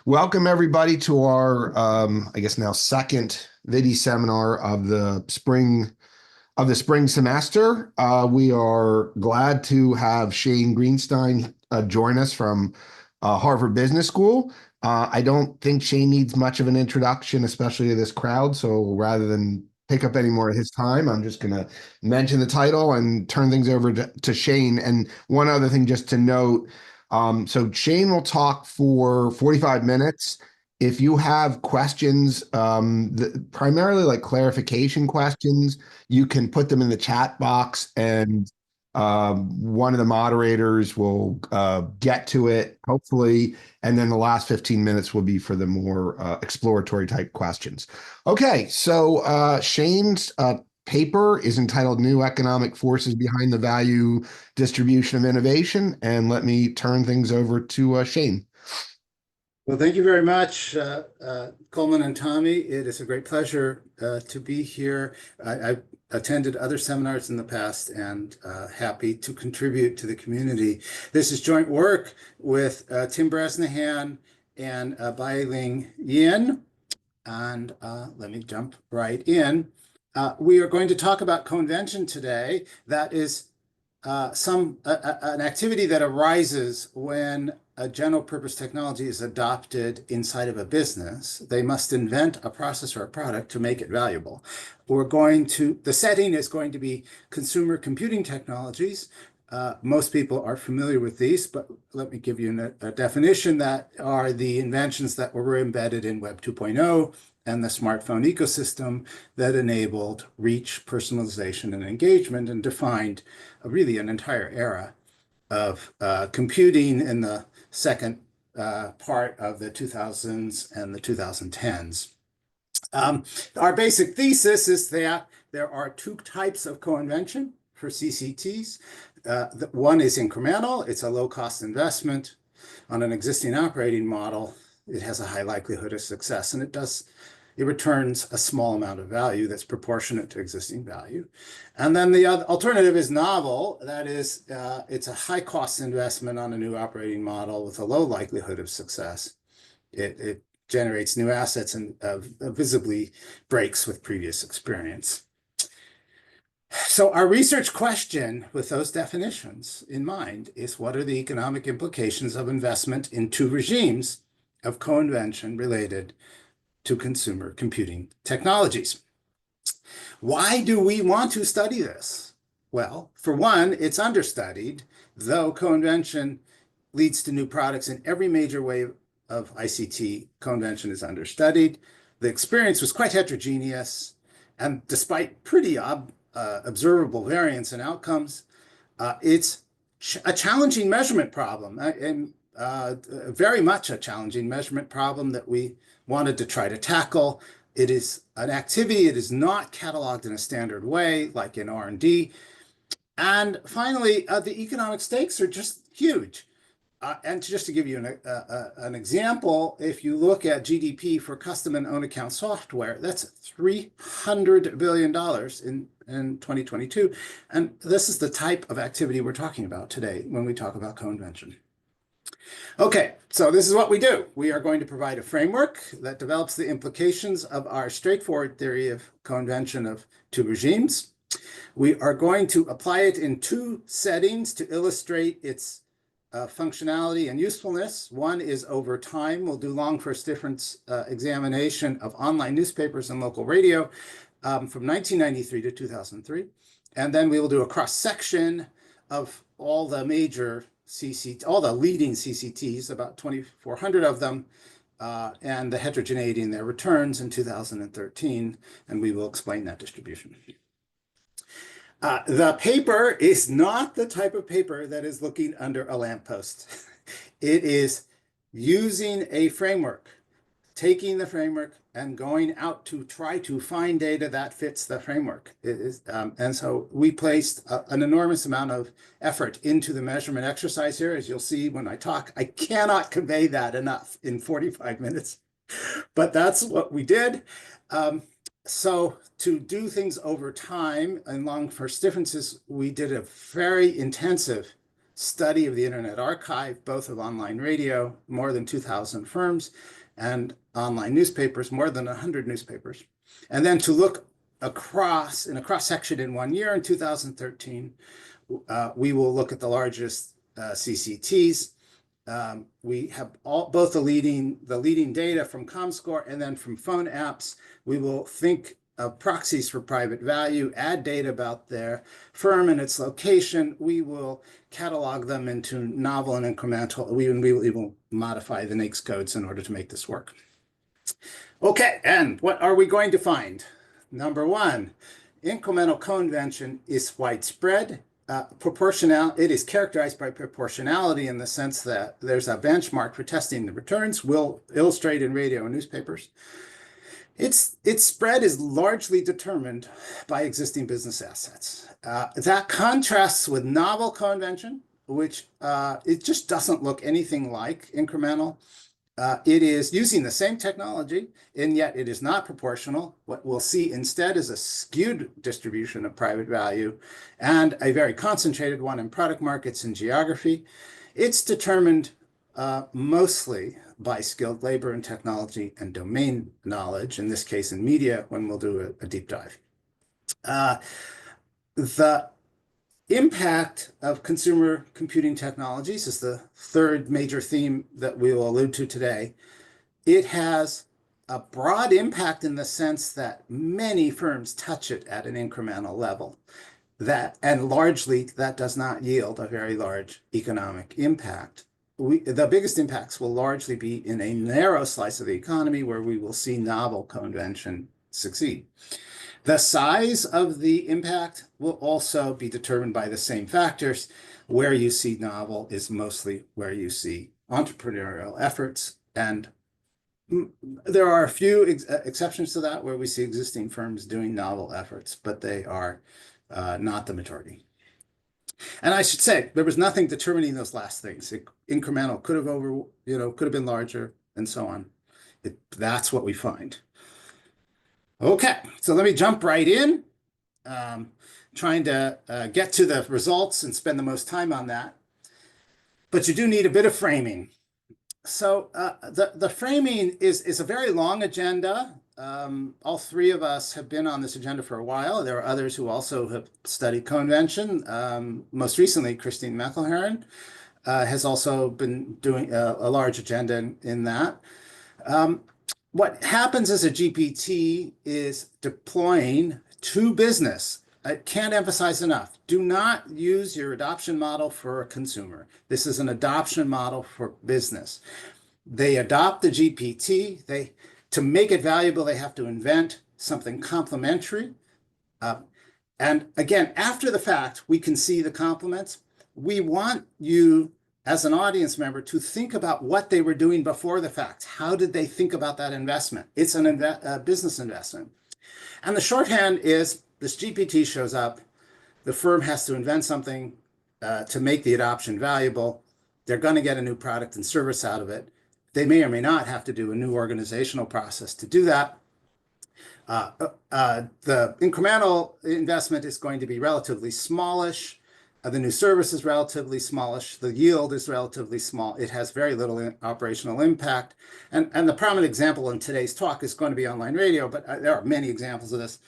Welcome everybody to our, I guess now second video seminar of the spring semester. We are glad to have Shane Greenstein join us from Harvard Business School. I don't think Shane needs much of an introduction, especially to this crowd. So rather than pick up any more of his time, I'm just going to mention the title and turn things over to Shane. And one other thing just to note, so Shane will talk for 45 minutes. If you have questions, primarily like clarification questions, you can put them in the chat box and one of the moderators will get to it, hopefully. And then the last 15 minutes will be for the more exploratory type questions. Okay, so Shane's paper is entitled New Economic Forces Behind the Value Distribution of Innovation. And let me turn things over to Shane. Well, thank you very much, Coleman and Tommy. It is a great pleasure to be here. I've attended other seminars in the past and happy to contribute to the community. This is joint work with Tim Bresnahan and Pai-Ling Yin. And let me jump right in. We are going to talk about co-invention today. That is an activity that arises when a general purpose technology is adopted inside of a business. They must invent a process or a product to make it valuable. The setting is going to be consumer computing technologies. Most people are familiar with these, but let me give you a definition. That are the inventions that were embedded in Web 2.0 and the smartphone ecosystem that enabled reach, personalization, and engagement, and defined really an entire era of computing in the second part of the 2000s and the 2010s. Our basic thesis is that there are two types of co-invention for CCTs. One is incremental. It's a low-cost investment on an existing operating model. It has a high likelihood of success, and it returns a small amount of value that's proportionate to existing value. And then the other alternative is novel. That is, it's a high cost investment on a new operating model with a low likelihood of success. It generates new assets and visibly breaks with previous experience. So our research question with those definitions in mind is, what are the economic implications of investment in two regimes of co-invention related to consumer computing technologies? Why do we want to study this? Well, for one, it's understudied, though co-invention leads to new products in every major wave of ICT. Co-invention is understudied. The experience was quite heterogeneous, and despite pretty observable variance in outcomes, it's a challenging measurement problem, and very much a challenging measurement problem that we wanted to try to tackle. It is an activity. It is not cataloged in a standard way, like in R&D. And finally, the economic stakes are just huge. And just to give you an example, if you look at GDP for custom and own account software, that's $300 billion in 2022. And this is the type of activity we're talking about today when we talk about co-invention. Okay, so this is what we do. We are going to provide a framework that develops the implications of our straightforward theory of co-invention of two regimes. We are going to apply it in two settings to illustrate its functionality and usefulness. One is over time. We'll do long first difference examination of online newspapers and local radio from 1993 to 2003. And then we will do a cross-section of all the major all the leading CCTs, about 2,400 of them, and the heterogeneity in their returns in 2013, and we will explain that distribution. The paper is not the type of paper that is looking under a lamppost. It is using a framework, taking the framework and going out to try to find data that fits the framework. And so we placed an enormous amount of effort into the measurement exercise here. As you'll see when I talk, I cannot convey that enough in 45 minutes, but that's what we did. So to do things over time and long first differences, we did a very intensive study of the Internet Archive, both of online radio, more than 2,000 firms, and online newspapers, more than 100 newspapers. And then to look across, in a cross-section in 1 year, in 2013, we will look at the largest CCTs. We have both the leading data from ComScore and then from phone apps. We will think of proxies for private value, add data about their firm and its location. We will catalog them into novel and incremental. We will modify the NAICS codes in order to make this work. Okay, and what are we going to find? Number one, incremental co-invention is widespread. It is characterized by proportionality in the sense that there's a benchmark for testing the returns. We'll illustrate in radio and newspapers. Its spread is largely determined by existing business assets. That contrasts with novel co-invention, which it just doesn't look anything like incremental. It is using the same technology, and yet it is not proportional. What we'll see instead is a skewed distribution of private value and a very concentrated one in product markets and geography. It's determined mostly by skilled labor and technology and domain knowledge, in this case in media, when we'll do a deep dive. The impact of consumer computing technologies is the third major theme that we will allude to today. It has a broad impact in the sense that many firms touch it at an incremental level. And largely, that does not yield a very large economic impact. The biggest impacts will largely be in a narrow slice of the economy where we will see novel co-invention succeed. The size of the impact will also be determined by the same factors. Where you see novel is mostly where you see entrepreneurial efforts. And there are a few exceptions to that where we see existing firms doing novel efforts, but they are not the majority. And I should say, there was nothing determining those last things. Incremental could have been larger and so on. That's what we find. Okay, so let me jump right in, trying to get to the results and spend the most time on that. But you do need a bit of framing. So the framing is a very long agenda. All three of us have been on this agenda for a while. There are others who also have studied co-invention. Most recently, Christine McElherron has also been doing a large agenda in that. What happens as a GPT is deploying to business. I can't emphasize enough. Do not use your adoption model for a consumer. This is an adoption model for business. They adopt the GPT. To make it valuable, they have to invent something complementary. And again, after the fact, we can see the complements. We want you, as an audience member, to think about what they were doing before the fact. How did they think about that investment? It's a business investment. And the shorthand is this GPT shows up. The firm has to invent something to make the adoption valuable. They're going to get a new product and service out of it. They may or may not have to do a new organizational process to do that. The incremental investment is going to be relatively smallish. The new service is relatively smallish. The yield is relatively small. It has very little operational impact. And the prominent example in today's talk is going to be online radio, but there are many examples of this.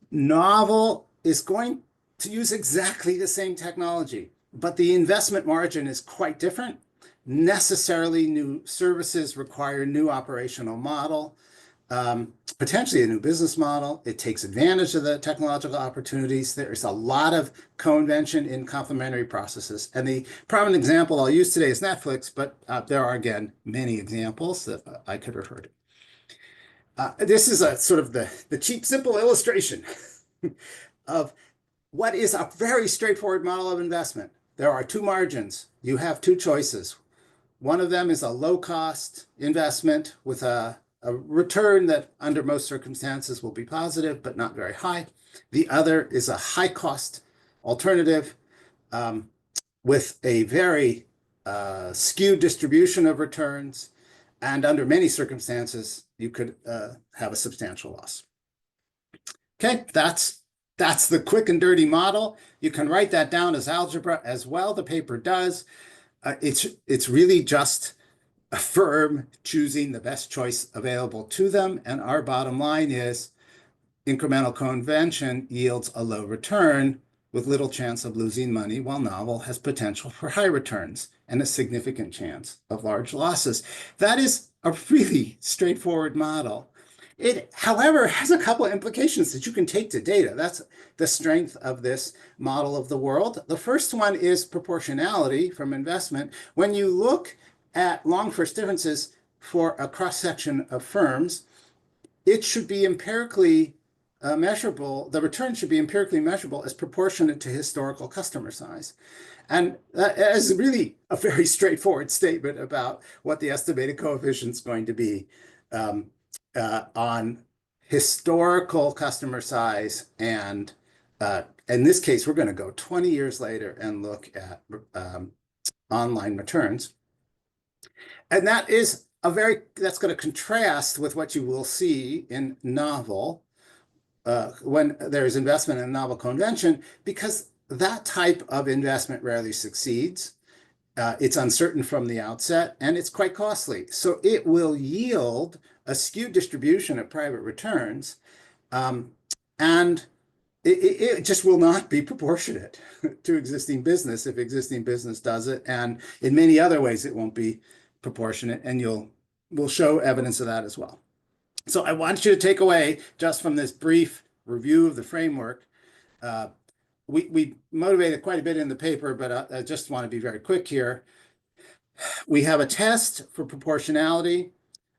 Novel is going to use exactly the same technology, but the investment margin is quite different. Necessarily, new services require new operational model, potentially a new business model. It takes advantage of the technological opportunities. There's a lot of co-invention in complementary processes. And the prominent example I'll use today is Netflix, but there are, again, many examples that I could refer to. This is a sort of the cheap, simple illustration of what is a very straightforward model of investment. There are two margins. You have two choices. One of them is a low-cost investment with a return that under most circumstances will be positive, but not very high. The other is a high-cost alternative with a very skewed distribution of returns. And under many circumstances, you could have a substantial loss. Okay, that's That's the quick and dirty model. You can write that down as algebra as well. The paper does. It's really just a firm choosing the best choice available to them. And our bottom line is incremental convention yields a low return with little chance of losing money, while novel has potential for high returns and a significant chance of large losses. That is a really straightforward model. It, however, has a couple of implications that you can take to data. That's the strength of this model of the world. The first one is proportionality from investment. When you look at long first differences for a cross-section of firms, it should be empirically measurable. The return should be empirically measurable as proportionate to historical customer size. And that is really a very straightforward statement about what the estimated coefficient is going to be on historical customer size. And in this case, we're going to go 20 years later and look at online returns. And that is that's going to contrast with what you will see in novel when there's investment in a novel convention, because that type of investment rarely succeeds. It's uncertain from the outset, and it's quite costly. So it will yield a skewed distribution of private returns, and it just will not be proportionate to existing business if existing business does it. And in many other ways, it won't be proportionate, and we'll show evidence of that as well. So I want you to take away just from this brief review of the framework. We motivated quite a bit in the paper, but I just want to be very quick here. We have a test for proportionality.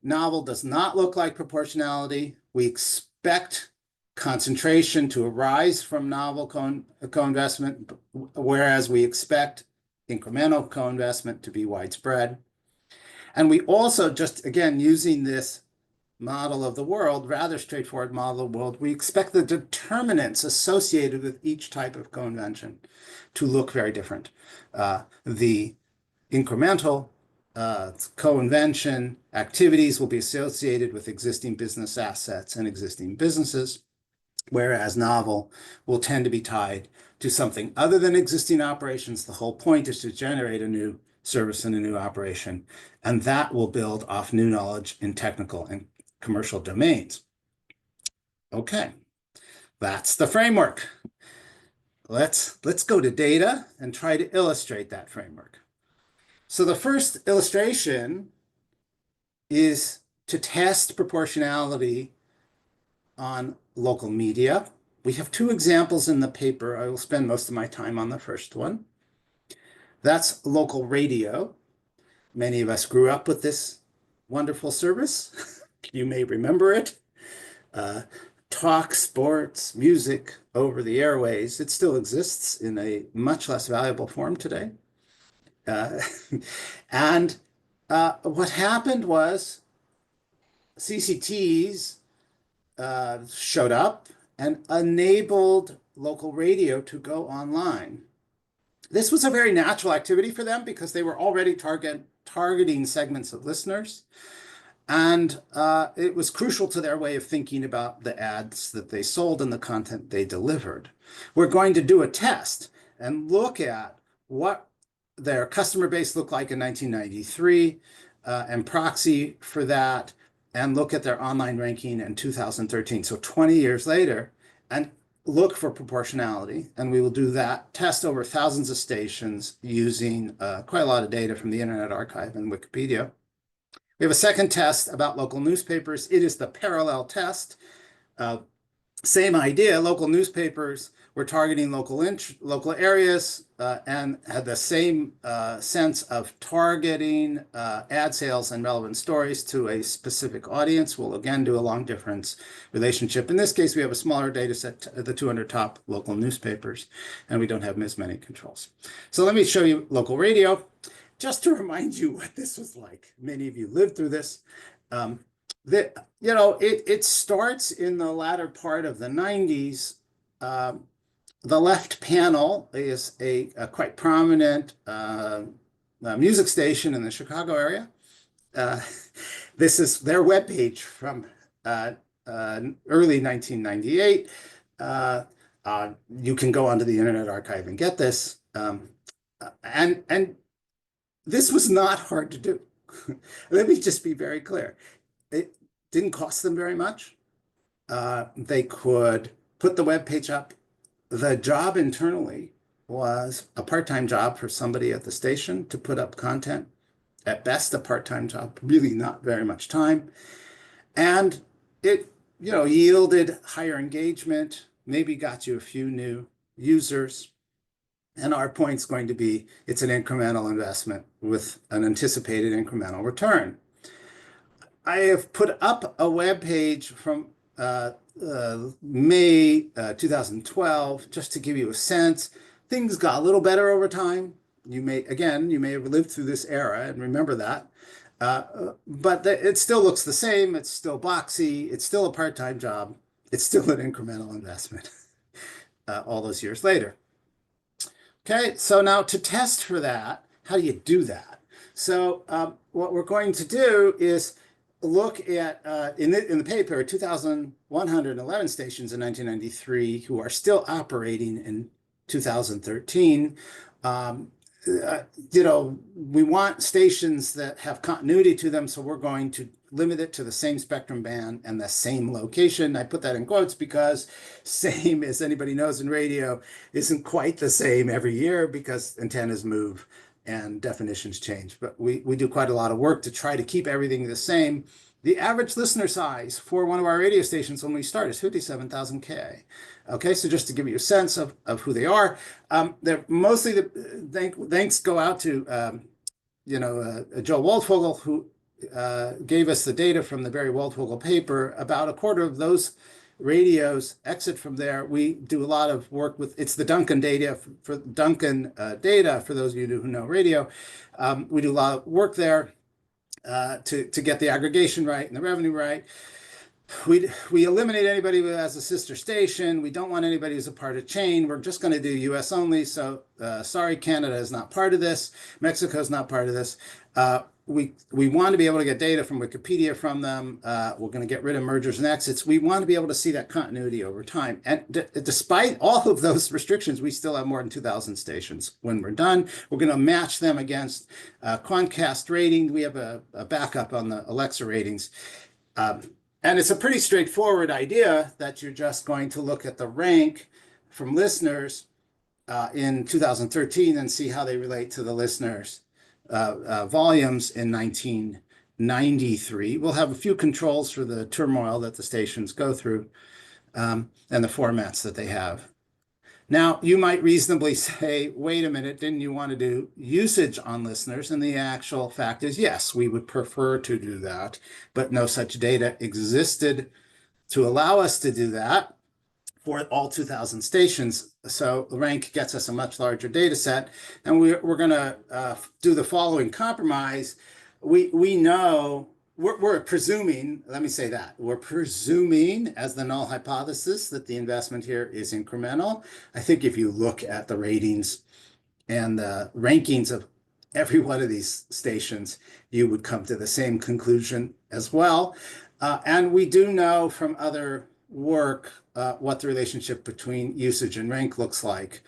Novel does not look like proportionality. We expect concentration to arise from novel co-investment, whereas we expect incremental co-investment to be widespread. And we also, just again, using this model of the world, rather straightforward model of the world, we expect the determinants associated with each type of co-invention to look very different. The incremental co-invention activities will be associated with existing business assets and existing businesses, whereas novel will tend to be tied to something other than existing operations. The whole point is to generate a new service and a new operation, and that will build off new knowledge in technical and commercial domains. Okay, that's the framework. Let's go to data and try to illustrate that framework. So the first illustration is to test proportionality on local media. We have two examples in the paper. I will spend most of my time on the first one. That's local radio. Many of us grew up with this wonderful service. You may remember it. Talk, sports, music over the airways. It still exists in a much less valuable form today. And what happened was CCTs showed up and enabled local radio to go online. This was a very natural activity for them because they were already targeting segments of listeners. And it was crucial to their way of thinking about the ads that they sold and the content they delivered. We're going to do a test and look at what their customer base looked like in 1993 and proxy for that, and look at their online ranking in 2013. So 20 years later, and look for proportionality. And we will do that test over thousands of stations using quite a lot of data from the Internet Archive and Wikipedia. We have a second test about local newspapers. It is the parallel test. Same idea, local newspapers were targeting local areas and had the same sense of targeting ad sales and relevant stories to a specific audience. We'll again do a long difference relationship. In this case, we have a smaller data set, the 200 top local newspapers, and we don't have as many controls. So let me show you local radio. Just to remind you what this was like. Many of you lived through this. It starts in the latter part of the 90s. The left panel is a quite prominent music station in the Chicago area. This is their webpage from early 1998. You can go onto the Internet Archive and get this. And this was not hard to do. Let me just be very clear. It didn't cost them very much. They could put the web page up. The job internally was a part-time job for somebody at the station to put up content. At best, a part-time job, really not very much time. And it, yielded higher engagement, maybe got you a few new users. And our point's going to be it's an incremental investment with an anticipated incremental return. I have put up a web page from May 2012 just to give you a sense. Things got a little better over time. You may have lived through this era and remember that. But it still looks the same. It's still boxy. It's still a part-time job. It's still an incremental investment all those years later. Okay, so now to test for that, how do you do that? So what we're going to do is look at, in the paper, 2,111 stations in 1993 who are still operating in 2013. We want stations that have continuity to them, so we're going to limit it to the same spectrum band and the same location. I put that in quotes because same, as anybody knows in radio, isn't quite the same every year because antennas move and definitions change. But we do quite a lot of work to try to keep everything the same. The average listener size for one of our radio stations when we start is 57,000 K. Okay, so just to give you a sense of who they are, they're mostly thanks go out to Joe Waldfogel, who gave us the data from the Barry Waldfogel paper. About a quarter of those radios exit from there. We do a lot of work with it's the Duncan data for Duncan data for those of you who know radio. We do a lot of work there to get the aggregation right and the revenue right. We eliminate anybody who has a sister station. We don't want anybody who's a part of chain. We're just going to do US only. So sorry, Canada is not part of this. Mexico is not part of this. We want to be able to get data from Wikipedia from them. We're going to get rid of mergers and exits. We want to be able to see that continuity over time. And despite all of those restrictions, we still have more than 2,000 stations when we're done. We're going to match them against Quantcast rating. We have a backup on the Alexa ratings. And it's a pretty straightforward idea that you're just going to look at the rank from listeners in 2013 and see how they relate to the listeners' volumes in 1993. We'll have a few controls for the turmoil that the stations go through and the formats that they have. Now, you might reasonably say, wait a minute, didn't you want to do usage on listeners? And the actual fact is, yes, we would prefer to do that, but no such data existed to allow us to do that for all 2,000 stations. So the rank gets us a much larger data set. And we're going to do the following compromise. We know we're presuming, let me say that, we're presuming as the null hypothesis that the investment here is incremental. I think if you look at the ratings and the rankings of every one of these stations, you would come to the same conclusion as well. And we do know from other work what the relationship between usage and rank looks like.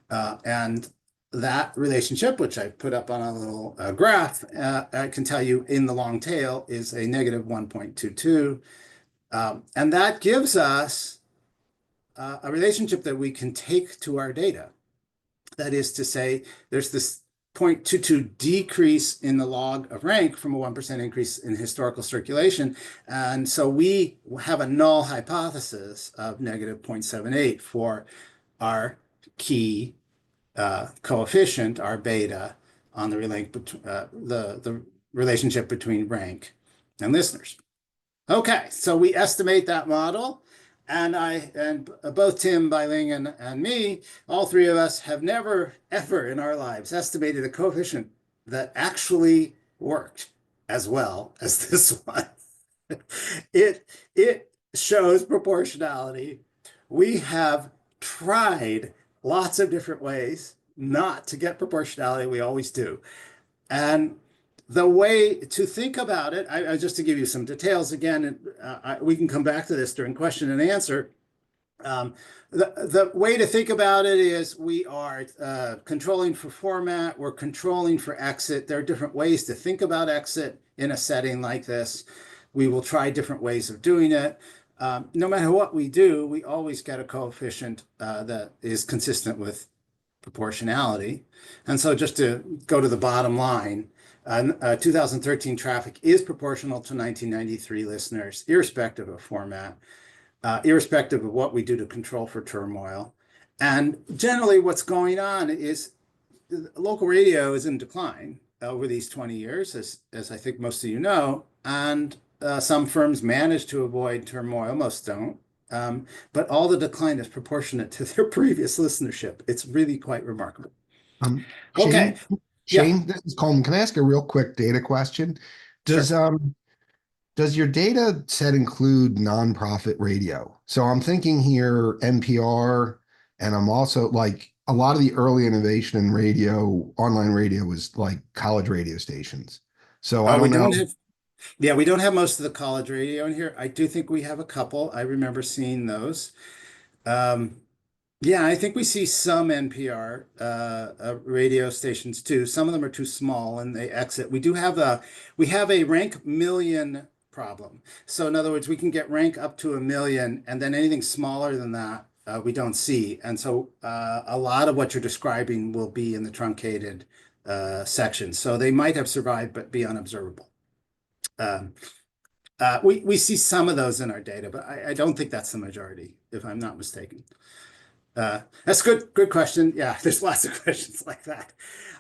And that relationship, which I put up on a little graph, I can tell you in the long tail is a negative 1.22. And that gives us a relationship that we can take to our data. That is to say, there's this 0.22 decrease in the log of rank from a 1% increase in historical circulation. And so we have a null hypothesis of negative 0.78 for our key coefficient, our beta, on the relationship between rank and listeners. Okay, so we estimate that model, and both Tim, Pai-Ling, and me, all three of us have never ever in our lives estimated a coefficient that actually worked as well as this one. It shows proportionality. We have tried lots of different ways not to get proportionality. We always do. And the way to think about it, just to give you some details again, we can come back to this during question and answer. Um, the way to think about it is we are controlling for format, we're controlling for exit. There are different ways to think about exit in a setting like this. We will try different ways of doing it. No matter what we do, we always get a coefficient that is consistent with proportionality. And so just to go to the bottom line, 2013 traffic is proportional to 1993 listeners, irrespective of format, irrespective of what we do to control for turmoil. And generally, what's going on is local radio is in decline over these 20 years, as I think most of you know. And some firms manage to avoid turmoil, most don't. But all the decline is proportionate to their previous listenership. It's really quite remarkable. Okay, Shane, yeah, this is Coleman. Can I ask a real quick data question? Does sure. um does your data set include nonprofit radio? So I'm thinking here NPR, and I'm also like a lot of the early innovation in radio, online radio was like college radio stations. So I We don't know. don't have, yeah, we don't have most of the college radio in here. I do think we have a couple. I remember seeing those. Um, Yeah, I think we see some NPR radio stations too. Some of them are too small and they exit. We have a rank million problem. So in other words, we can get rank up to 1 million, and then anything smaller than that we don't see. And so a lot of what you're describing will be in the truncated section. So they might have survived but be unobservable. Um, we see some of those in our data, but I don't think that's the majority, if I'm not mistaken. That's good. Good question. Yeah, there's lots of questions like that.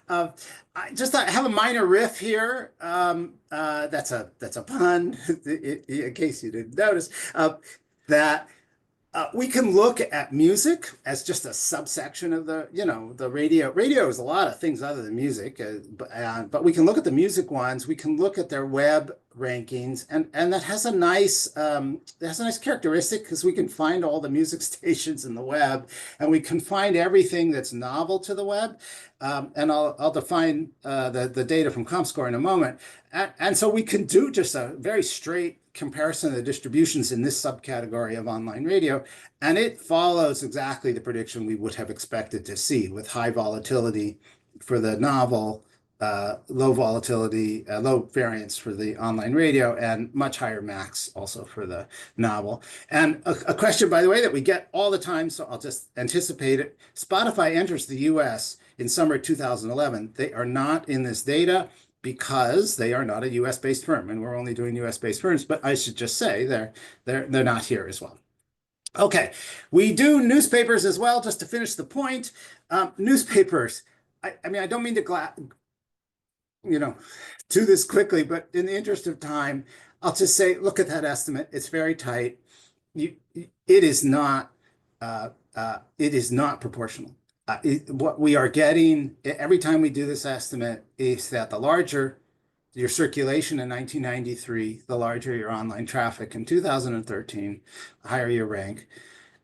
Uh, I have a minor riff here. That's a pun, in case you didn't notice. That we can look at music as just a subsection of the radio. Radio is a lot of things other than music, but we can look at the music ones. We can look at their web rankings, and that has a nice characteristic because we can find all the music stations in the web, and we can find everything that's novel to the web. And I'll define the data from ComScore in a moment. And so we can do just a very straight comparison of the distributions in this subcategory of online radio, and it follows exactly the prediction we would have expected to see with high volatility for the novel, low volatility, low variance for the online radio, and much higher max also for the novel. And a question, by the way, that we get all the time, so I'll just anticipate it. Spotify enters the US in summer 2011. They are not in this data because they are not a US based firm, and we're only doing US based firms. But I should just say they're not here as well. Okay, we do newspapers as well. Just to finish the point, newspapers. I mean, I don't mean to you know do this quickly, but in the interest of time, I'll just say, look at that estimate. It's very tight. It is not. It is not proportional. What we are getting every time we do this estimate is that the larger your circulation in 1993, the larger your online traffic in 2013, the higher your rank.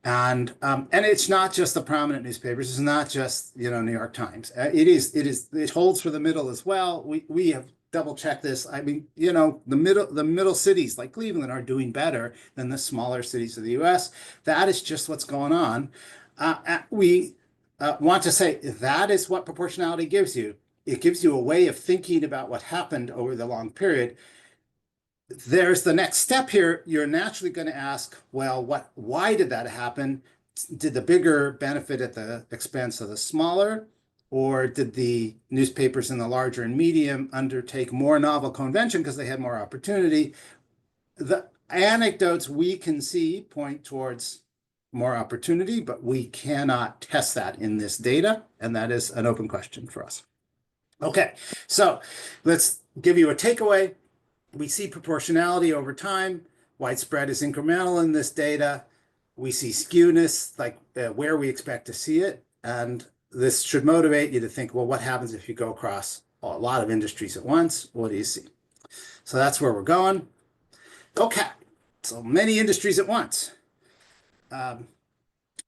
And it's not just the prominent newspapers. It's not just New York Times. It holds for the middle as well. We have double checked this. I mean, the middle cities like Cleveland are doing better than the smaller cities of the U.S. That is just what's going on. We want to say that is what proportionality gives you. It gives you a way of thinking about what happened over the long period. There's the next step here. You're naturally going to ask, well, why did that happen? Did the bigger benefit at the expense of the smaller? Or did the newspapers in the larger and medium undertake more novel convention because they had more opportunity? The anecdotes we can see point towards more opportunity, but we cannot test that in this data, and that is an open question for us. Okay, so let's give you a takeaway. We see proportionality over time. Widespread is incremental in this data. We see skewness, like where we expect to see it. And this should motivate you to think, well, what happens if you go across a lot of industries at once? What do you see? So that's where we're going. Okay, so many industries at once.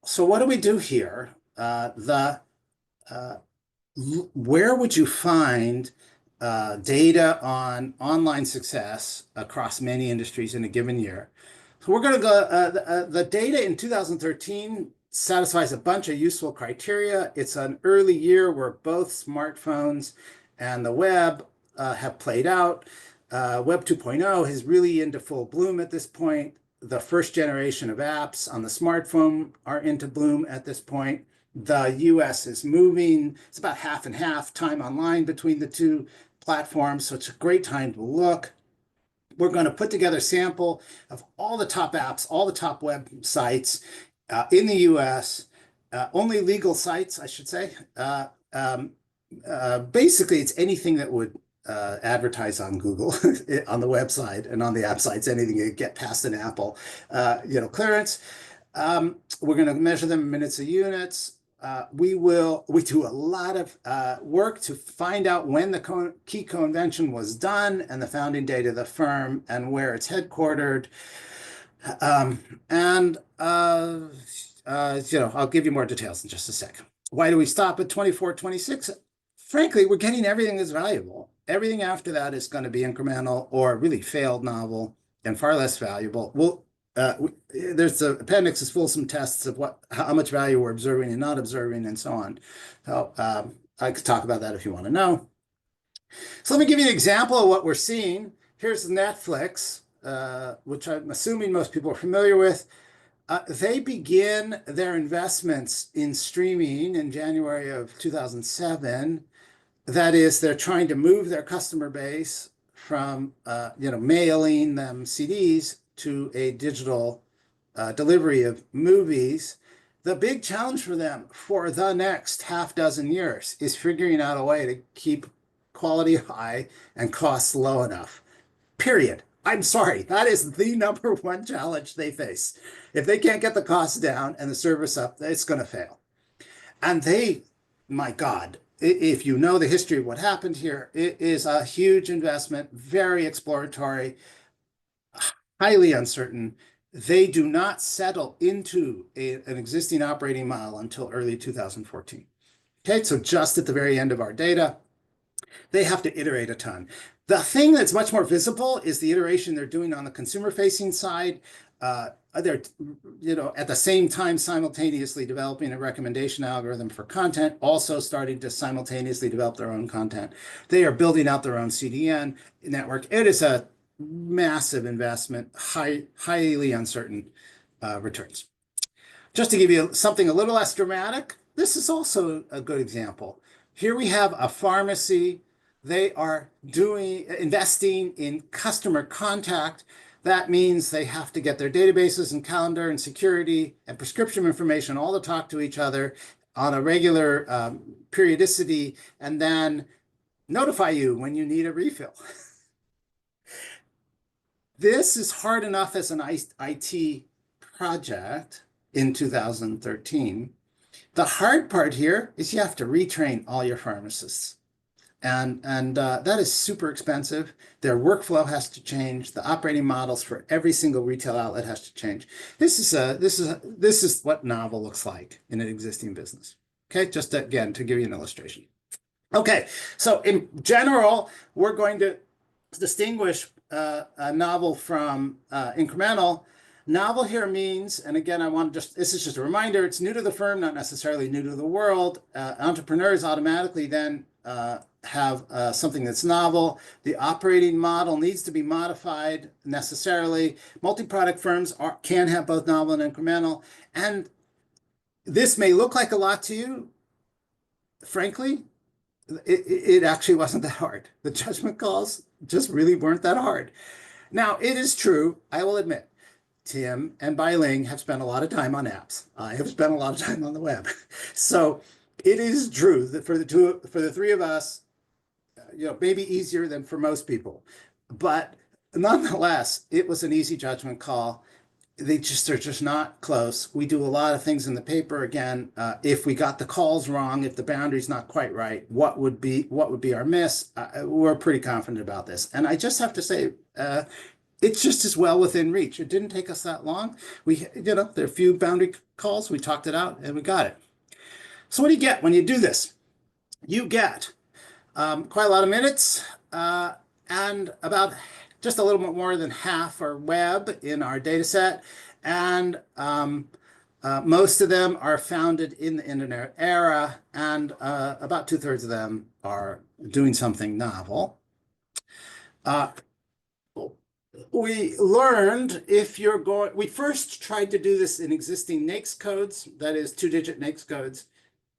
So what do we do here? Where would you find data on online success across many industries in a given year? So we're going to go, the data in 2013 satisfies a bunch of useful criteria. It's an early year where both smartphones and the web have played out. Web 2.0 is really into full bloom at this point. The first generation of apps on the smartphone are into bloom at this point. The US is moving. It's about half and half time online between the two platforms. So it's a great time to look. We're going to put together a sample of all the top apps, all the top websites in the US, only legal sites, I should say. Basically, it's anything that would advertise on Google, on the website and on the app sites, anything that get past an Apple, clearance. We're going to measure them in minutes of units. We do a lot of work to find out when the key co-invention was done and the founding date of the firm and where it's headquartered. I'll give you more details in just a sec. Why do we stop at 24, 26? Frankly, we're getting everything that's valuable. Everything after that is going to be incremental or really failed novel and far less valuable. There's the appendix is full of some tests of how much value we're observing and not observing and so on. So I could talk about that if you want to know. So let me give you an example of what we're seeing. Here's Netflix, which I'm assuming most people are familiar with. They begin their investments in streaming in January of 2007. That is, they're trying to move their customer base from mailing them CDs to a digital delivery of movies. The big challenge for them for the next half dozen years is figuring out a way to keep quality high and costs low enough. Period. I'm sorry, that is the number one challenge they face. If they can't get the costs down and the service up, it's going to fail. And my God, if you know the history of what happened here, it is a huge investment, very exploratory, highly uncertain. They do not settle into an existing operating model until early 2014. Okay, so just at the very end of our data, they have to iterate a ton. The thing that's much more visible is the iteration they're doing on the consumer-facing side. They're, at the same time simultaneously developing a recommendation algorithm for content, also starting to simultaneously develop their own content. They are building out their own CDN network. It is a massive investment, highly uncertain returns. Just to give you something a little less dramatic, this is also a good example. Here we have a pharmacy. They are investing in customer contact. That means they have to get their databases and calendar and security and prescription information all to talk to each other on a regular periodicity and then notify you when you need a refill. This is hard enough as an IT project in 2013. The hard part here is you have to retrain all your pharmacists. And that is super expensive. Their workflow has to change. The operating models for every single retail outlet has to change. This is what novel looks like in an existing business. Okay, just again to give you an illustration. Okay, so in general, we're going to distinguish a novel from incremental. Novel here means, and again, this is just a reminder, it's new to the firm, not necessarily new to the world. Entrepreneurs automatically then have something that's novel. The operating model needs to be modified necessarily. Multi-product firms can have both novel and incremental. And this may look like a lot to you. Frankly, it actually wasn't that hard. The judgment calls just really weren't that hard. Now, it is true, I will admit, Tim and Pai-Ling have spent a lot of time on apps. I have spent a lot of time on the web. So it is true that for the three of us, maybe easier than for most people. But nonetheless, it was an easy judgment call. They're just not close. We do a lot of things in the paper. Again, if we got the calls wrong, if the boundary's not quite right, what would be our miss? We're pretty confident about this. And I just have to say, it's just as well within reach. It didn't take us that long. There are a few boundary calls. We talked it out and we got it. So what do you get when you do this? You get quite a lot of minutes and about just a little bit more than half are web in our data set. And most of them are founded in the internet era, and about 2/3 of them are doing something novel. Uh, we learned we first tried to do this in existing NAICS codes, that is 2-digit NAICS codes.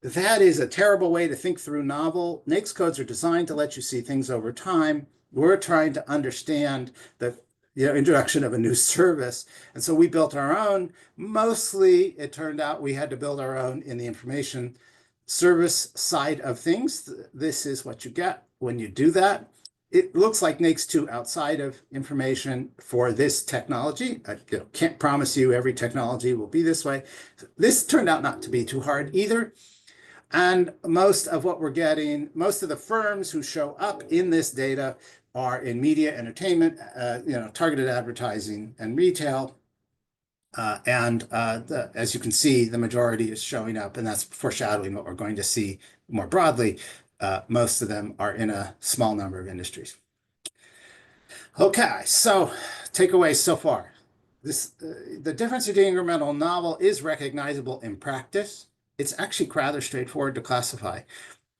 That is a terrible way to think through novel. NAICS codes are designed to let you see things over time. We're trying to understand the introduction of a new service. And so we built our own. Mostly, it turned out we had to build our own in the information service side of things. This is what you get when you do that. It looks like NAICS 2 outside of information for this technology. I can't promise you every technology will be this way. This turned out not to be too hard either. And most of what we're getting, most of the firms who show up in this data are in media, entertainment, targeted advertising, and retail. As you can see, the majority is showing up, and that's foreshadowing what we're going to see more broadly. Most of them are in a small number of industries. Okay, so takeaways so far. The difference between incremental and novel is recognizable in practice. It's actually rather straightforward to classify.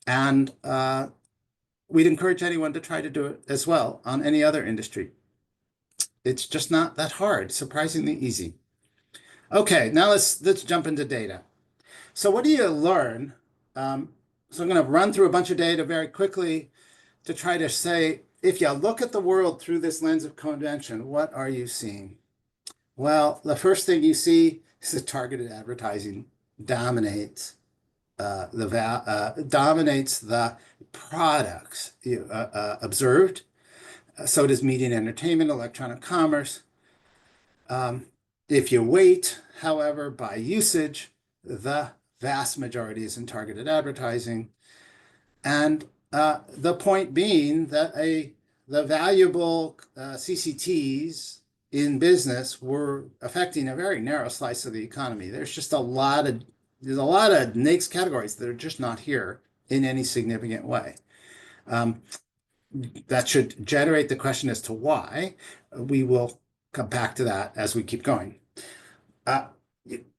And we'd encourage anyone to try to do it as well on any other industry. It's just not that hard, surprisingly easy. Okay, now let's jump into data. So what do you learn? So I'm going to run through a bunch of data very quickly to try to say, if you look at the world through this lens of convention, what are you seeing? Well, the first thing you see is that targeted advertising dominates the products observed. So does media and entertainment, electronic commerce. If you weight, however, by usage, the vast majority is in targeted advertising. And the point being that the valuable CCTs in business were affecting a very narrow slice of the economy. There's a lot of NAICS categories that are just not here in any significant way. That should generate the question as to why. We will come back to that as we keep going.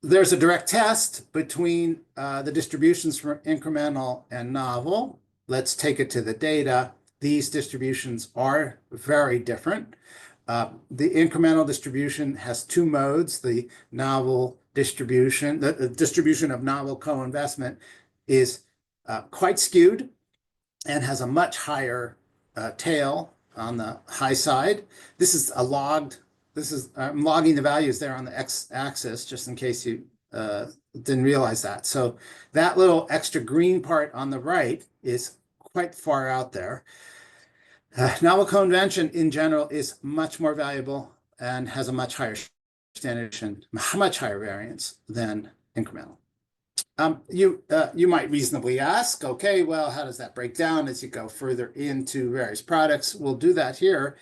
There's a direct test between the distributions for incremental and novel. Let's take it to the data. These distributions are very different. The incremental distribution has two modes. The novel distribution, the distribution of novel co-investment is quite skewed and has a much higher tail on the high side. This is a logged. I'm logging the values there on the x-axis just in case you didn't realize that. So that little extra green part on the right is quite far out there. Novel convention in general is much more valuable and has a much higher standard, much higher variance than incremental. You might reasonably ask, okay, well, how does that break down as you go further into various products? We'll do that here.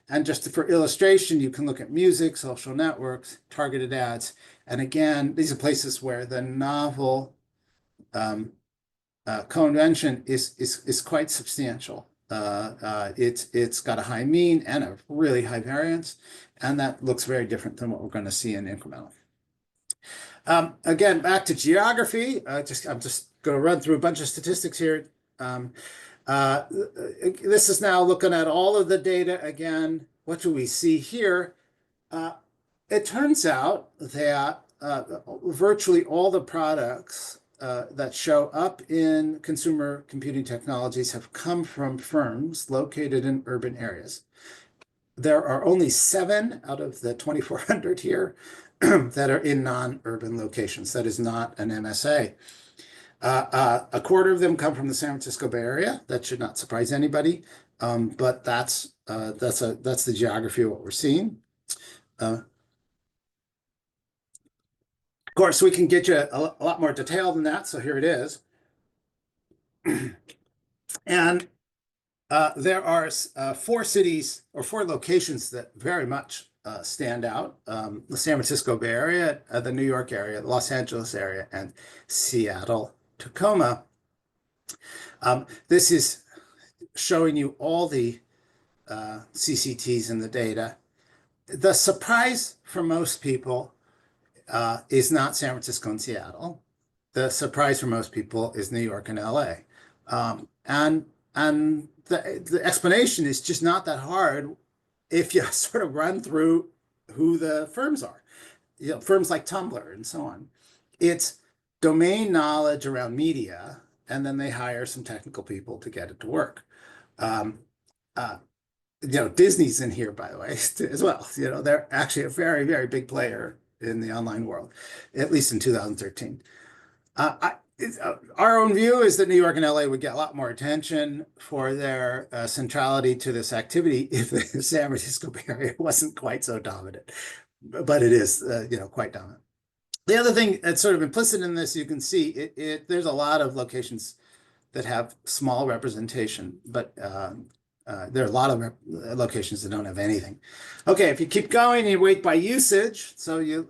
And just for illustration, you can look at music, social networks, targeted ads. And again, these are places where the novel convention is quite substantial. It's got a high mean and a really high variance, and that looks very different than what we're going to see in incremental. Again, back to geography. I'm just going to run through a bunch of statistics here. This is now looking at all of the data again. What do we see here? It turns out that virtually all the products that show up in consumer computing technologies have come from firms located in urban areas. There are only 7 out of the 2,400 here that are in non-urban locations. That is not an MSA. A quarter of them come from the San Francisco Bay Area. That should not surprise anybody, but that's the geography of what we're seeing. Of course, we can get you a lot more detail than that, so here it is. And there are 4 cities or 4 locations that very much stand out. The San Francisco Bay Area, the New York area, the Los Angeles area, and Seattle, Tacoma. This is showing you all the CCTs in the data. The surprise for most people is not San Francisco and Seattle. The surprise for most people is New York and LA. And the explanation is just not that hard if you sort of run through who the firms are. Firms like Tumblr and so on. It's domain knowledge around media, and then they hire some technical people to get it to work. Um, uh, Disney's in here, by the way, as well. They're actually a very, very big player in the online world, at least in 2013. Our own view is that New York and LA would get a lot more attention for their centrality to this activity if the San Francisco Bay Area wasn't quite so dominant. But it is, quite dominant. The other thing that's sort of implicit in this, you can see there's a lot of locations that have small representation, but there are a lot of locations that don't have anything. Okay, if you keep going, you weight by usage, so you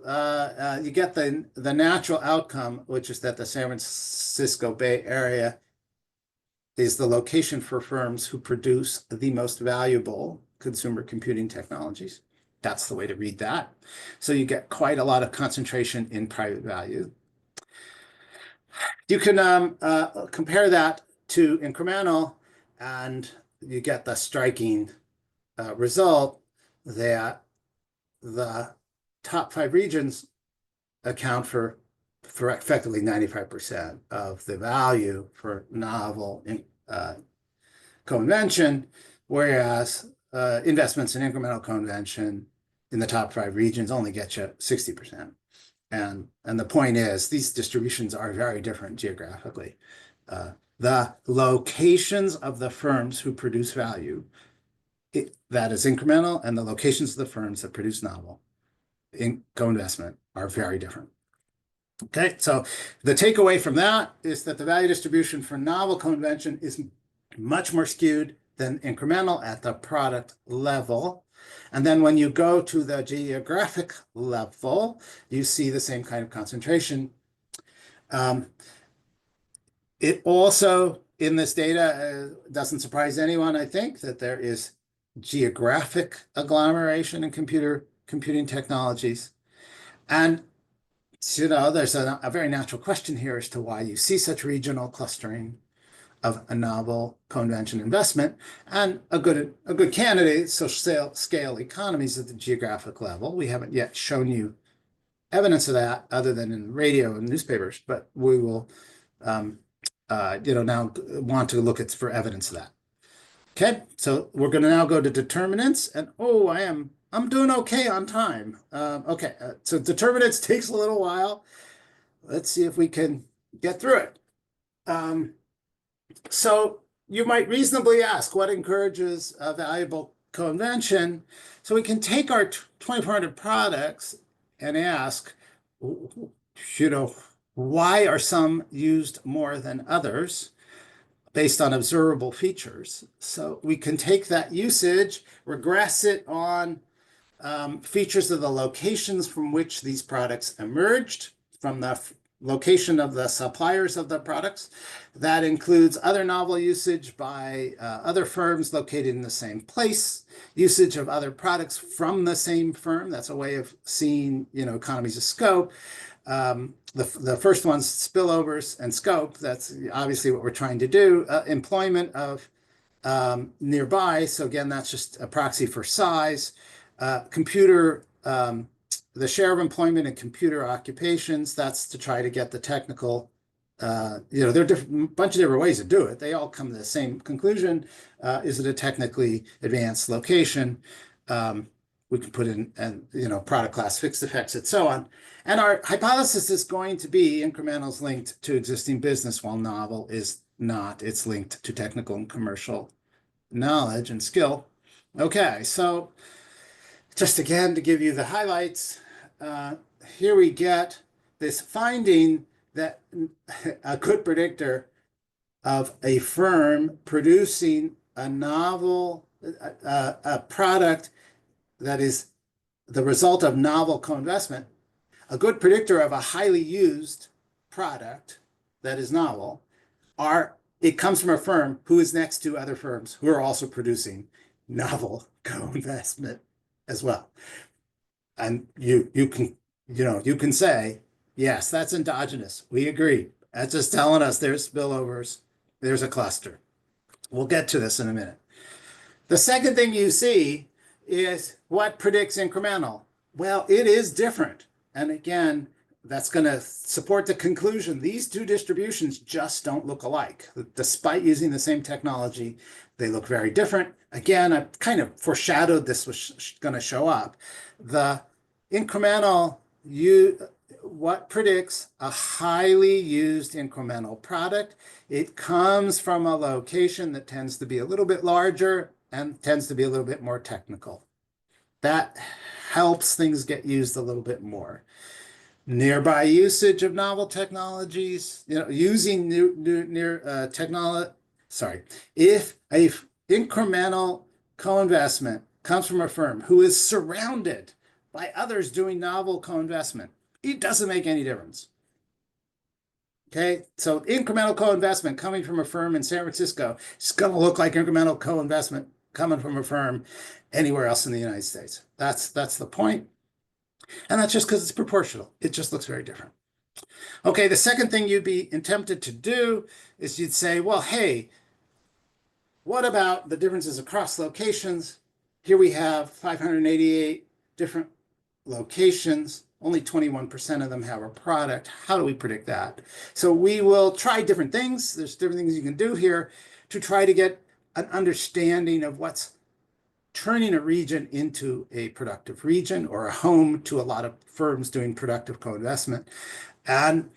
get the natural outcome, which is that the San Francisco Bay Area is the location for firms who produce the most valuable consumer computing technologies. That's the way to read that. So you get quite a lot of concentration in private value. You can compare that to incremental, and you get the striking result that the top 5 regions account for effectively 95% of the value for novel co-invention, whereas investments in incremental co-invention in the top 5 regions only get you 60%. And the point is, these distributions are very different geographically. The locations of the firms who produce value, that is incremental, and the locations of the firms that produce novel in co-investment are very different. Okay, so the takeaway from that is that the value distribution for novel co-invention is much more skewed than incremental at the product level. And then when you go to the geographic level, you see the same kind of concentration. It also, in this data, doesn't surprise anyone, I think, that there is geographic agglomeration in computing technologies. And there's a very natural question here as to why you see such regional clustering of a novel co-invention investment, and a good candidate, social scale economies at the geographic level. We haven't yet shown you evidence of that other than in radio and newspapers, but we will now want to look for evidence of that. Okay, so we're going to now go to determinants, and I'm doing okay on time. So determinants takes a little while. Let's see if we can get through it. So you might reasonably ask, what encourages a valuable co-invention? So we can take our 2,400 products and ask, why are some used more than others based on observable features? So we can take that usage, regress it on features of the locations from which these products emerged, from the location of the suppliers of the products. That includes other novel usage by other firms located in the same place, usage of other products from the same firm. That's a way of seeing, economies of scope. The first one's spillovers and scope. That's obviously what we're trying to do. Employment of nearby. So again, that's just a proxy for size. The share of employment in computer occupations, that's to try to get the technical, there are a bunch of different ways to do it. They all come to the same conclusion. Is it a technically advanced location? We can put in, product class, fixed effects, and so on. And our hypothesis is going to be incrementals linked to existing business, while novel is not. It's linked to technical and commercial knowledge and skill. Okay, so just again to give you the highlights, here we get this finding that a good predictor of a firm producing a novel, a product that is the result of novel co-investment, a good predictor of a highly used product that is novel, it comes from a firm who is next to other firms who are also producing novel co-investment as well. And you can, you can say, yes, that's endogenous. We agree. That's just telling us there's spillovers, there's a cluster. We'll get to this in a minute. The second thing you see is what predicts incremental. Well, it is different. And again, that's going to support the conclusion. These two distributions just don't look alike. Despite using the same technology, they look very different. Again, I kind of foreshadowed this was going to show up. The incremental, what predicts a highly used incremental product? It comes from a location that tends to be a little bit larger and tends to be a little bit more technical. That helps things get used a little bit more. Nearby usage of novel technologies, using near technology. Sorry, if a incremental co-investment comes from a firm who is surrounded by others doing novel co-investment, it doesn't make any difference. Okay, so incremental co-investment coming from a firm in San Francisco is going to look like incremental co-investment coming from a firm anywhere else in the United States. That's the point. And that's just because it's proportional. It just looks very different. Okay, the second thing you'd be tempted to do is you'd say, well, hey, what about the differences across locations? Here we have 588 different locations. Only 21% of them have a product. How do we predict that? So we will try different things. There's different things you can do here to try to get an understanding of what's turning a region into a productive region or a home to a lot of firms doing productive co-investment. And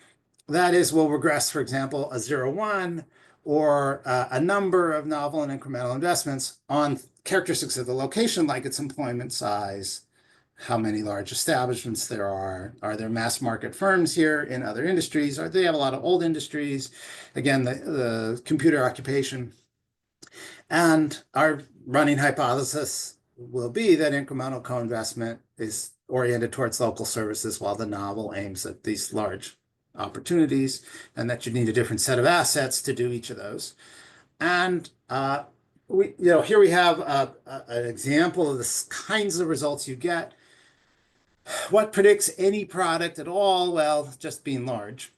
that is, we'll regress, for example, a 0-1 or a number of novel and incremental investments on characteristics of the location, like its employment size, how many large establishments there are there mass market firms here in other industries, or they have a lot of old industries, again, the computer occupation. And our running hypothesis will be that incremental co-investment is oriented towards local services while the novel aims at these large opportunities, and that you need a different set of assets to do each of those. And here we have an example of the kinds of results you get. What predicts any product at all? Well, just being large,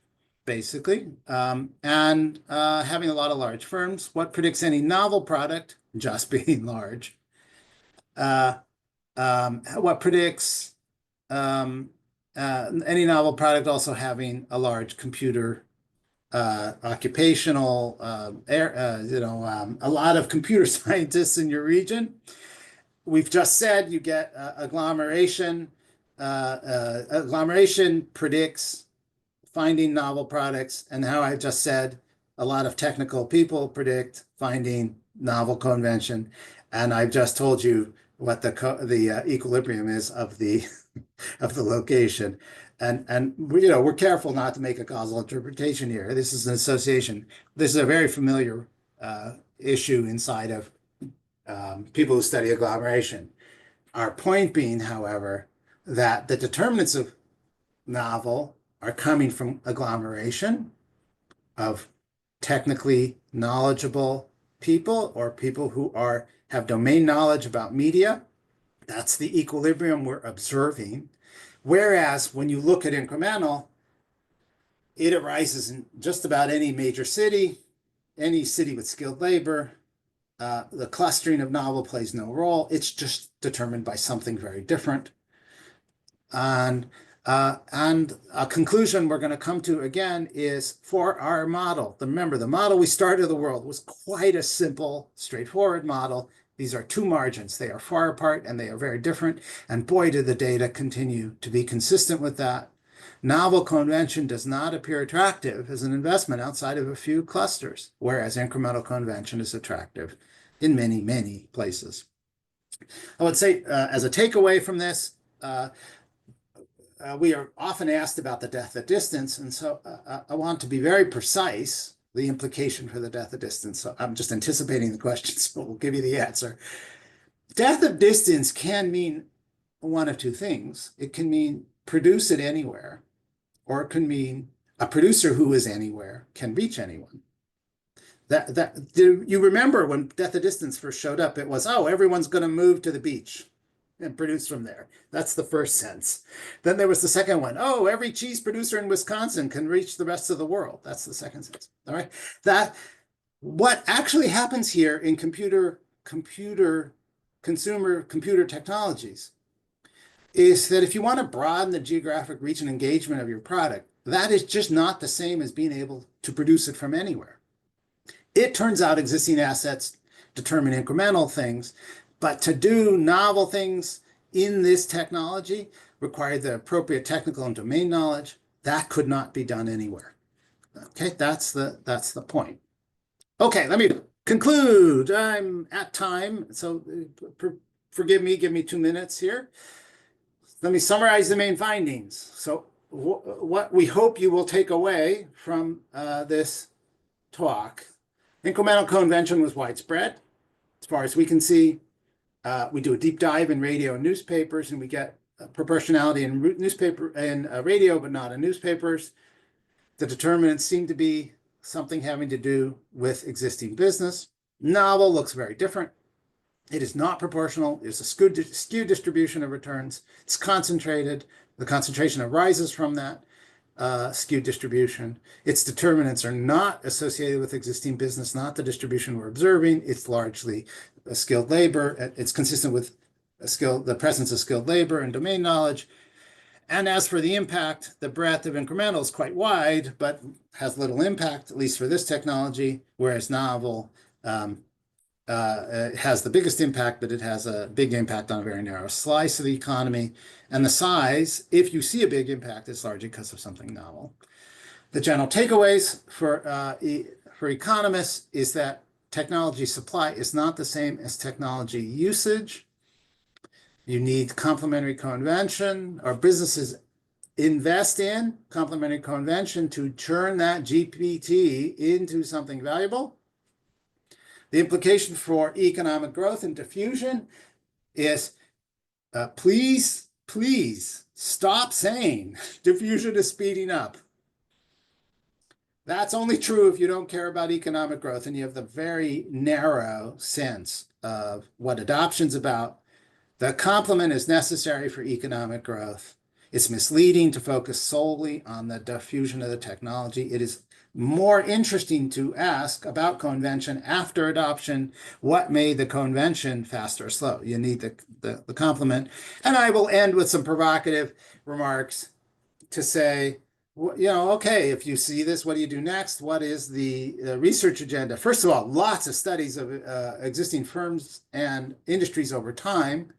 basically, and having a lot of large firms. What predicts any novel product? Just being large. What predicts any novel product also having a large computer occupational, a lot of computer scientists in your region. We've just said you get agglomeration. Agglomeration predicts finding novel products, and how I just said, a lot of technical people predict finding novel co-invention, and I've just told you what the equilibrium is of the of the location, and we're careful not to make a causal interpretation here. This is an association. This is a very familiar issue inside of people who study agglomeration. Our point being, however, that the determinants of novel are coming from agglomeration of technically knowledgeable people or people who have domain knowledge about media. That's the equilibrium we're observing. Whereas when you look at incremental, it arises in just about any major city, any city with skilled labor. The clustering of novel plays no role. It's just determined by something very different. And a conclusion we're going to come to again is for our model. Remember, the model we started the world was quite a simple, straightforward model. These are two margins. They are far apart and they are very different. And boy, did the data continue to be consistent with that. Novel co-invention does not appear attractive as an investment outside of a few clusters, whereas incremental co-invention is attractive in many, many places. I would say as a takeaway from this, we are often asked about the death of distance, and so I want to be very precise, the implication for the death of distance. So I'm just anticipating the questions, but we'll give you the answer. Death of distance can mean one of two things. It can mean produce it anywhere, or it can mean a producer who is anywhere can reach anyone. Do you remember when Death of Distance first showed up? It was, oh, everyone's going to move to the beach and produce from there. That's the first sense. Then there was the second one. Oh, every cheese producer in Wisconsin can reach the rest of the world. That's the second sense. All right. That what actually happens here in consumer computer technologies is that if you want to broaden the geographic reach and engagement of your product, that is just not the same as being able to produce it from anywhere. It turns out existing assets determine incremental things, but to do novel things in this technology required the appropriate technical and domain knowledge. That could not be done anywhere. Okay, that's the point. Okay, let me conclude. I'm at time, so forgive me, give me 2 minutes here. Let me summarize the main findings. So what we hope you will take away from this talk: incremental co-invention was widespread. As far as we can see, we do a deep dive in radio and newspapers, and we get proportionality in newspaper and radio, but not in newspapers. The determinants seem to be something having to do with existing business. Novel looks very different. It is not proportional. It's a skewed distribution of returns. It's concentrated. The concentration arises from that skewed distribution. Its determinants are not associated with existing business, not the distribution we're observing. It's largely skilled labor. It's consistent with the presence of skilled labor and domain knowledge. And as for the impact, the breadth of incremental is quite wide, but has little impact, at least for this technology, whereas novel has the biggest impact, but it has a big impact on a very narrow slice of the economy. And the size, if you see a big impact, is largely because of something novel. The general takeaways for economists is that technology supply is not the same as technology usage. You need complementary co-invention, or businesses invest in complementary co-invention to turn that GPT into something valuable. The implication for economic growth and diffusion is please stop saying diffusion is speeding up. That's only true if you don't care about economic growth and you have the very narrow sense of what adoption's about. The complement is necessary for economic growth. It's misleading to focus solely on the diffusion of the technology. It is more interesting to ask about co-invention after adoption. What made the co-invention fast or slow? You need the complement. And I will end with some provocative remarks to say, okay, if you see this, what do you do next? What is the research agenda? First of all, lots of studies of existing firms and industries over time.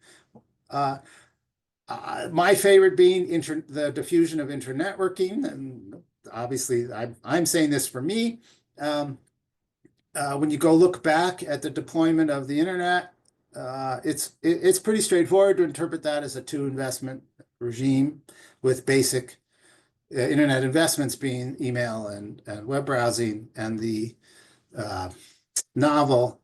My favorite being the diffusion of internetworking, and obviously I'm saying this for me. When you go look back at the deployment of the internet, it's pretty straightforward to interpret that as a two-investment regime, with basic internet investments being email and web browsing, and the novel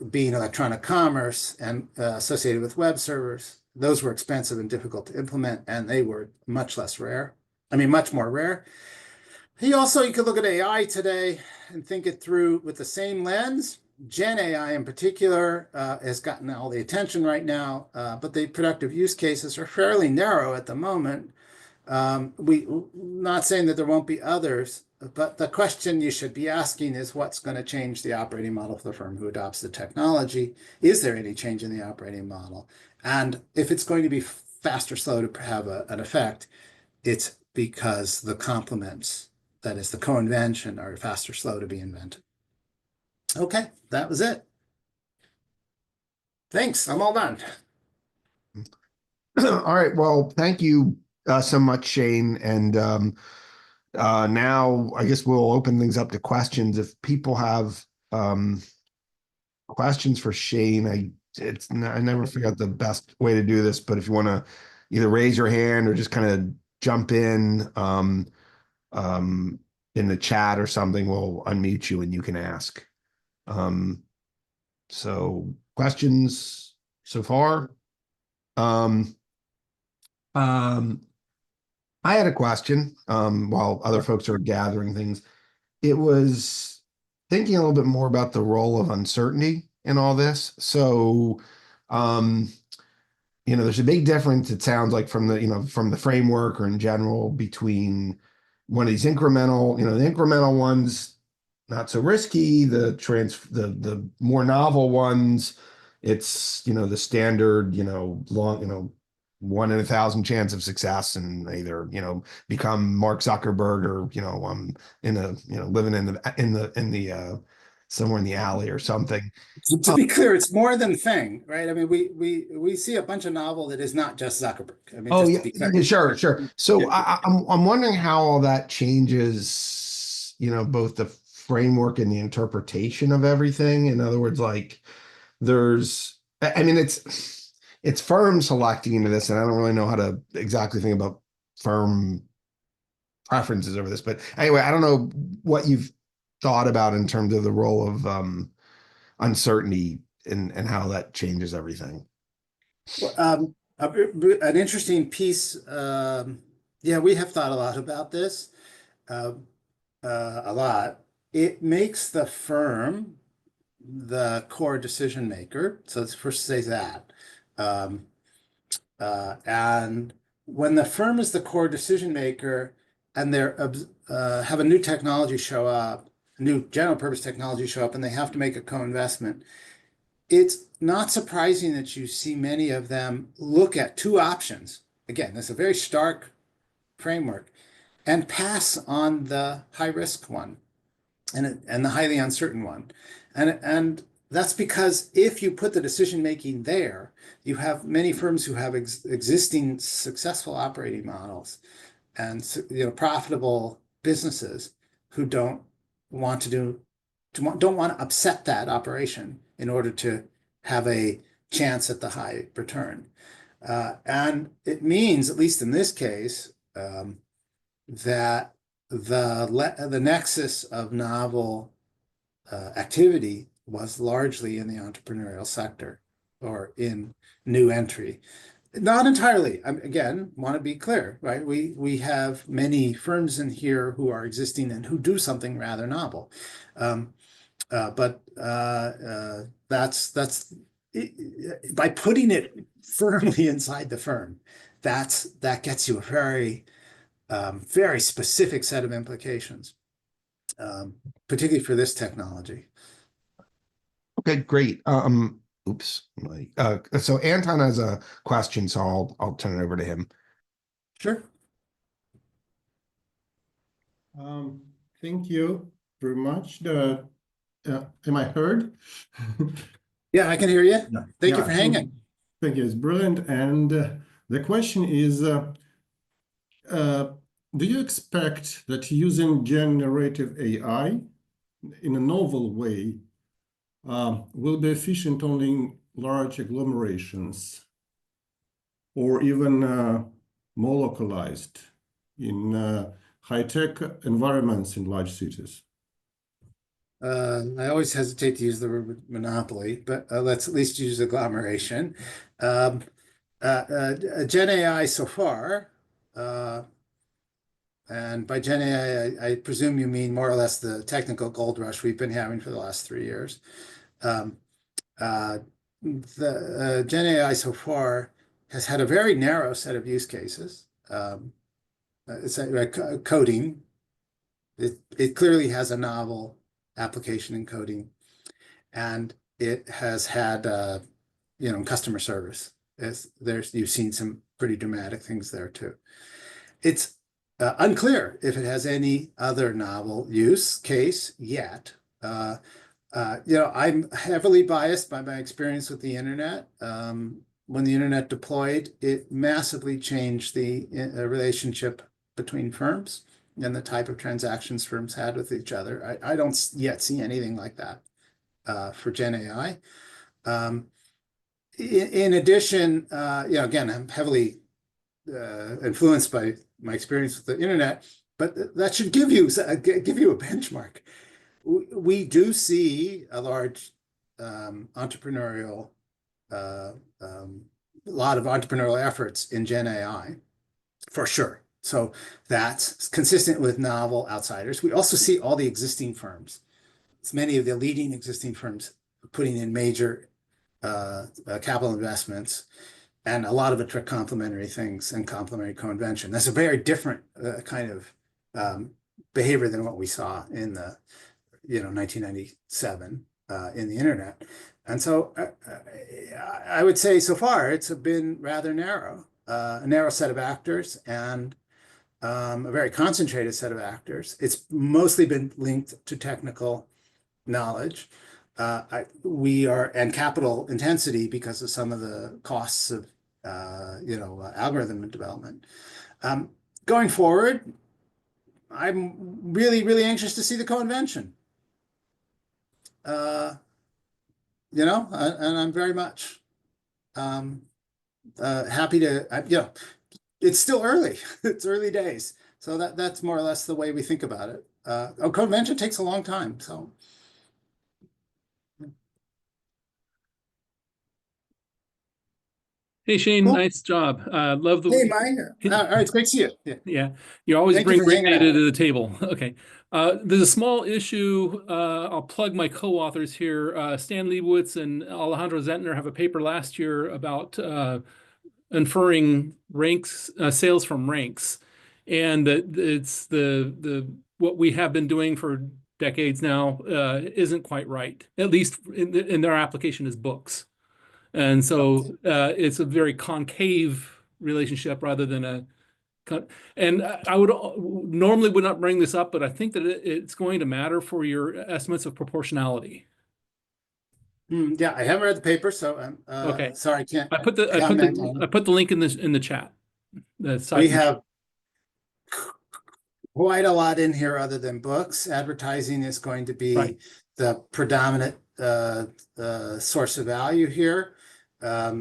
being electronic commerce and associated with web servers. Those were expensive and difficult to implement, and they were much more rare. You could look at AI today and think it through with the same lens. Gen AI in particular has gotten all the attention right now, but the productive use cases are fairly narrow at the moment. Not saying that there won't be others, but the question you should be asking is what's going to change the operating model for the firm who adopts the technology? Is there any change in the operating model? And if it's going to be fast or slow to have an effect, it's because the complements, that is the co-invention, are fast or slow to be invented. Okay, that was it. Thanks, I'm all done. All right, well, thank you so much, Shane. And now I guess we'll open things up to questions. If people have questions for Shane, I never figure out the best way to do this, but if you want to either raise your hand or just kind of jump in the chat or something, we'll unmute you and you can ask. So questions so far? I had a question while other folks are gathering things. It was thinking a little bit more about the role of uncertainty in all this. So, um, there's a big difference, it sounds like, from from the framework or in general between one of these incremental, the incremental ones, not so risky, the more novel ones, it's, the standard, long, 1 in 1,000 chance of success and either, become Mark Zuckerberg or, in a, living in the somewhere in the alley or something. To be clear, it's more than Feng, right? I mean, we see a bunch of novel that is not just Zuckerberg. I mean, Oh just to yeah, be clear. yeah, sure, sure. Yeah. So I'm wondering how all that changes, both the framework and the interpretation of everything. In other words, like I mean, it's firm selecting into this, and I don't really know how to exactly think about firm preferences over this. But anyway, I don't know what you've thought about in terms of the role of uncertainty and how that changes everything. Well, an interesting piece. Yeah, we have thought a lot about this, uh, a lot. It makes the firm the core decision maker. So let's first say that. Um, and when the firm is the core decision maker and have a new technology show up, a new general purpose technology show up, and they have to make a co-investment, it's not surprising that you see many of them look at two options. Again, that's a very stark framework, and pass on the high risk one and the highly uncertain one. And that's because if you put the decision making there, you have many firms who have existing successful operating models and profitable businesses who want to do don't want to upset that operation in order to have a chance at the high return. And it means, at least in this case, that the nexus of novel activity was largely in the entrepreneurial sector or in new entry. Not entirely. Again, want to be clear, right? We have many firms in here who are existing and who do something rather novel. Um, but that's by putting it firmly inside the firm, that gets you a very specific set of implications, particularly for this technology. Okay, great. Oops. So Anton has a question, so I'll turn it over to him. Sure. Um, Thank you very much. Am I heard? Yeah, I can hear you. Yeah. Thank you Yeah, for hanging. thank you. It's brilliant. And the question is, uh, do you expect that using generative AI in a novel way will be efficient only in large agglomerations or even more localized in high-tech environments in large cities? I always hesitate to use the word monopoly, but let's at least use agglomeration. Gen AI so far, and by Gen AI, I presume you mean more or less the technical gold rush we've been having for the last 3 years. Um, the Gen AI so far has had a very narrow set of use cases. It's coding. It clearly has a novel application in coding, and it has had customer service. You've seen some pretty dramatic things there too. It's unclear if it has any other novel use case yet. I'm heavily biased by my experience with the internet. When the internet deployed, it massively changed the relationship between firms and the type of transactions firms had with each other. I don't yet see anything like that for Gen AI. In addition, again, I'm heavily influenced by my experience with the internet, but that should give you a benchmark. We do see a large entrepreneurial, lot of entrepreneurial efforts in Gen AI, for sure. So that's consistent with novel outsiders. We also see all the existing firms many of the leading existing firms putting in major capital investments, and a lot of it for complementary things and complementary co-invention. That's a very different kind of behavior than what we saw in the 1997 in the internet. And so I would say so far it's been rather narrow, a narrow set of actors and a very concentrated set of actors. It's mostly been linked to technical knowledge. And capital intensity because of some of the costs of algorithm development. Going forward, I'm really, really anxious to see the co-invention. And I'm very much happy to, it's still early. It's early days. So that's more or less the way we think about it. Co-invention takes a long time. So. Hey Shane, Cool. nice job. Love the Hey, Mike. All right, it's great to see you. Yeah. yeah. You always Thank you bring for great hanging data out. to the table. Okay. There's a small issue. I'll plug my co-authors here. Stan Liebowitz and Alejandro Zentner have a paper last year about inferring ranks, sales from ranks, and it's the what we have been doing for decades now isn't quite right. At least in their application is books. And so it's a very concave relationship rather than a, and I would normally would not bring this up, but I think that it's going to matter for your estimates of proportionality. Yeah, I haven't read the paper, so Okay. sorry, I can't I put the link in the chat. We have quite a lot in here other than books. Advertising is going to be Right. the predominant source of value here. We're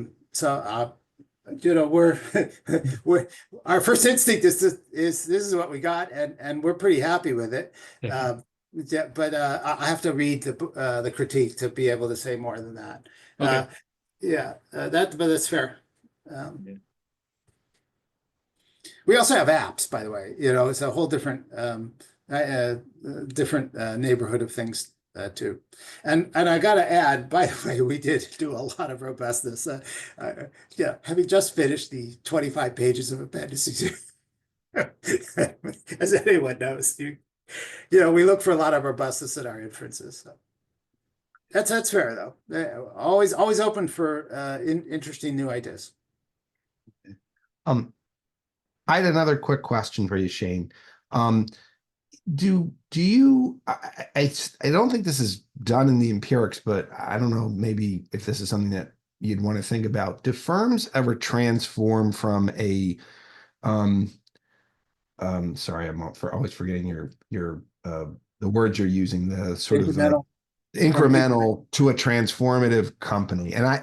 our first instinct is this is what we got, and we're pretty happy with it. Yeah. But I have to read the critique to be able to say more than that. Okay. But that's fair. Yeah. We also have apps, by the way. It's a whole different neighborhood of things too. And I got to add, by the way, we did do a lot of robustness. Having just finished the 25 pages of appendices, as anyone knows, we look for a lot of robustness in our inferences. So. That's fair though. Always open for interesting new ideas. I had another quick question for you, Shane. Do you? I don't think this is done in the empirics, but I don't know. Maybe if this is something that you'd want to think about. Do firms ever transform from a sorry, I'm always forgetting your the words you're using, the sort of incremental to a transformative company. And I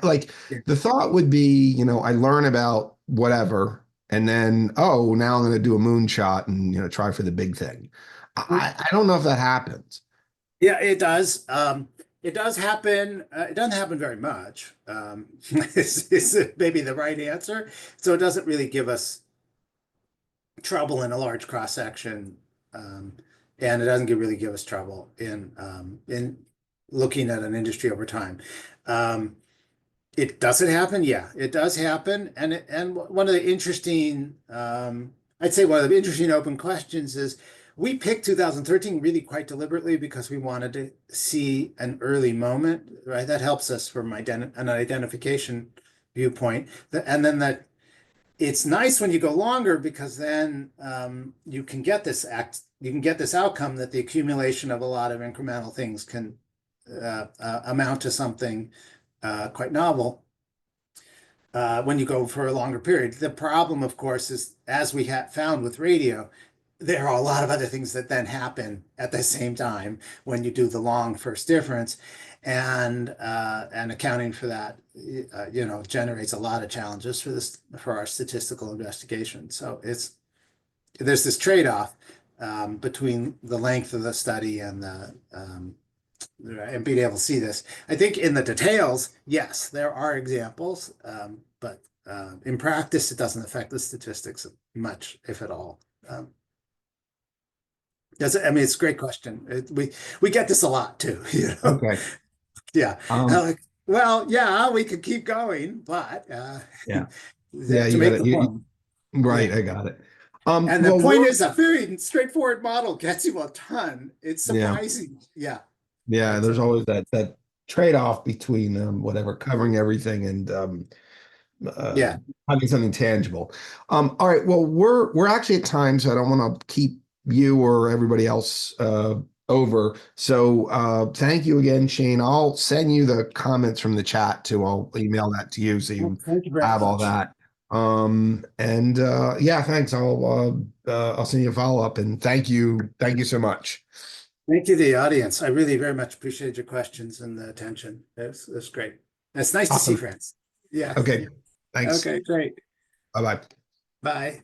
the thought would be, I learn about whatever, and then, now I'm going to do a moonshot and, try for the big thing. I don't know if that happens. Yeah, it does. It does happen. It doesn't happen very much. Is maybe the right answer. So it doesn't really give us trouble in a large cross section. And it doesn't really give us trouble in looking at an industry over time. It doesn't happen. Yeah, it does happen. And one of the interesting, I'd say one of the interesting open questions is we picked 2013 really quite deliberately because we wanted to see an early moment, right? That helps us from an identification viewpoint. And then that it's nice when you go longer because then you can get this outcome that the accumulation of a lot of incremental things can amount to something quite novel when you go for a longer period. The problem, of course, is as we have found with radio, there are a lot of other things that then happen at the same time when you do the long first difference, and accounting for that, generates a lot of challenges for our statistical investigation. So there's this trade-off between the length of the study and and being able to see this. I think in the details, yes, there are examples, but in practice, it doesn't affect the statistics much, if at all. I mean, it's a great question. We get this a lot too, you know? Okay. Yeah. Um, Like, well, yeah, we could keep going, but yeah. Yeah, to you got make it. the point. Right, Yeah. I got it. And the Well, point is a very straightforward model gets you a ton. It's yeah, surprising. Yeah. yeah, It's there's a, always that trade-off between whatever covering everything and uh, yeah. having something tangible. All right, well, we're actually at time, so I don't want to keep you or everybody else over. So thank you again, Shane. I'll send you the comments from the chat too. I'll email that to you so Well, you thank you very have all much. that. And yeah, thanks. I'll send you a follow-up and thank you so much. Thank you, the audience. I really very much appreciate your questions and the attention. It's great. It's nice to see Awesome. friends. Yeah. Okay, thanks. Okay, great. Bye-bye. Bye.